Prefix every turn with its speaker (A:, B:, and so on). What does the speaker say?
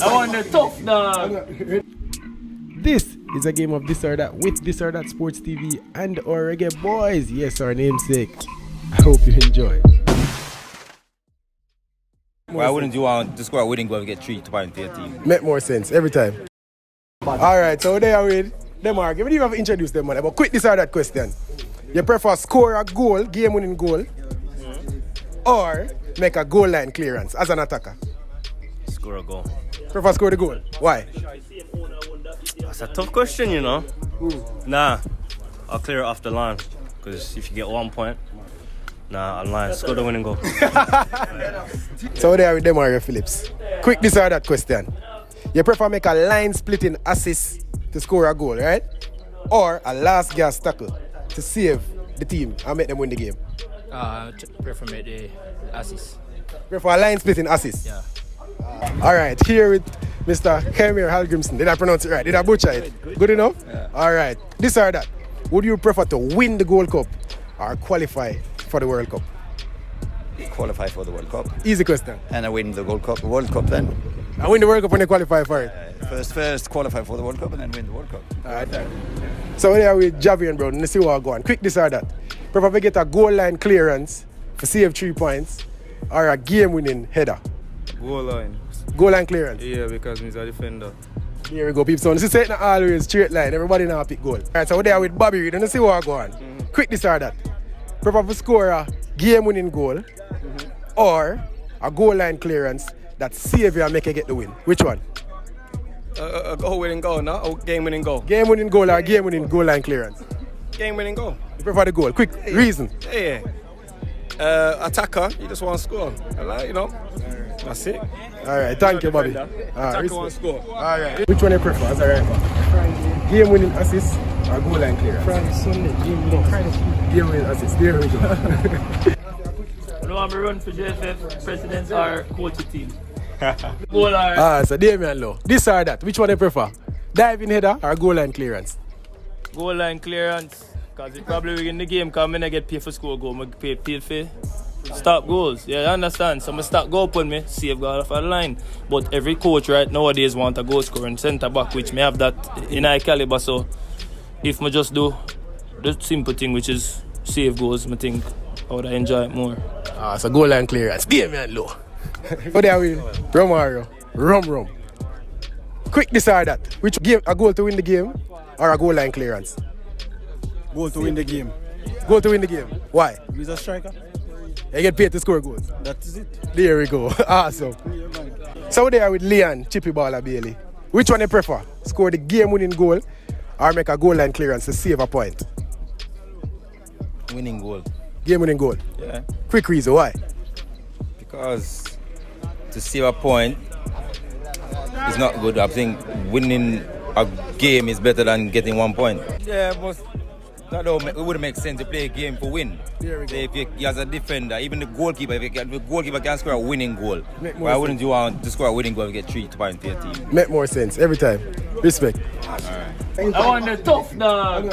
A: I want the tough dog.
B: This is a game of This or That with This or That Sports TV and our reggae boys. Yes, our namesake. I hope you enjoy.
C: Why wouldn't you want to score a winning goal and get 3 points to your team?
B: Make more sense every time. Alright, so they are with them. Mark, you didn't have to introduce them, man. But quick, this or that question. You prefer score a goal, game winning goal, or make a goal line clearance as an attacker?
C: Score a goal.
B: Prefer score the goal. Why?
C: That's a tough question, you know. Nah, I'll clear it off the line. Because if you get 1 point, I'll line. Score the winning goal.
B: So they are with them, Mario Phillips. Quick, this or that question. You prefer make a line splitting assist to score a goal, right? Or a last gas tackle to save the team and make them win the game?
A: Prefer make the assist.
B: Prefer a line splitting assist?
A: Yeah.
B: Alright, here with Mr. Kemir Hallgrimson. Did I pronounce it right? Did I butcher it? Good enough?
C: Yeah.
B: Alright, this or that. Would you prefer to win the Gold Cup or qualify for the World Cup?
D: Qualify for the World Cup
B: Easy question.
D: and I win the World Cup then.
B: I win the World Cup when you qualify for it.
D: First qualify for the World Cup and then win the World Cup.
B: Alright. So here with Javian, bro. Let's see what I go on. Quick, this or that. Prefer to get a goal line clearance to save 3 points or a game-winning header?
E: Goal line.
B: Goal line clearance.
E: Yeah, because he's a defender.
B: Here we go, people. So this is not always straight line. Everybody now pick goal. Alright, so we're there with Bobby Reid. Let's see what I go on. Quick, this or that. Prefer to score a game-winning goal or a goal line clearance that save you and make you get the win. Which one?
E: A goal winning goal, no? A game winning goal.
B: Game-winning goal or game-winning goal line clearance?
E: Game winning goal.
B: You prefer the goal. Quick, reason.
E: Yeah. Attacker, you just want to score. I like, you know. That's it.
B: Alright, thank you, Bobby.
E: Attacker want to score.
B: Alright. Which one you prefer as a rifle? Game-winning assist or goal line clearance?
A: Friday, Sunday,
B: Game-winning assist. There we go.
A: I don't want to run for JFF, president or coach the team. Goal or
B: So Damian Lowe. This or that? Which one you prefer? Diving header or goal line clearance?
A: goal line clearance. Because it probably win the game because I don't get paid for score goal. I get paid for stop goals. Yeah, I understand. So I start go up on me, save goal off the line. But every coach right nowadays want a goal scoring centre back, which may have that in high caliber. So if I just do the simple thing, which is save goals, I think I would enjoy it more.
B: So goal line clearance. Damian Lowe. What are we? Romario. Rum. Quick, this or that. Which game? A goal to win the game or a goal line clearance?
F: Goal to win the game.
B: Goal to win the game. Why?
F: He's a striker.
B: You get paid to score goals.
F: That is it.
B: There we go. Awesome. So they are with Leon Chippy Baller Bailey. Which one you prefer? Score the game-winning goal or make a goal line clearance to save a point?
C: Winning goal.
B: Game-winning goal.
C: Yeah.
B: Quick reason why?
C: Because to save a point is not good. I think winning a game is better than getting 1 point. Yeah, but it wouldn't make sense to play a game for win.
B: There we go.
C: If you, as a defender, even the goalkeeper, if the goalkeeper can score a winning goal,
B: Make more
C: why wouldn't you want to score a winning goal and get 3 points to your team?
B: Make more sense every time. Respect.
A: I want the tough dog.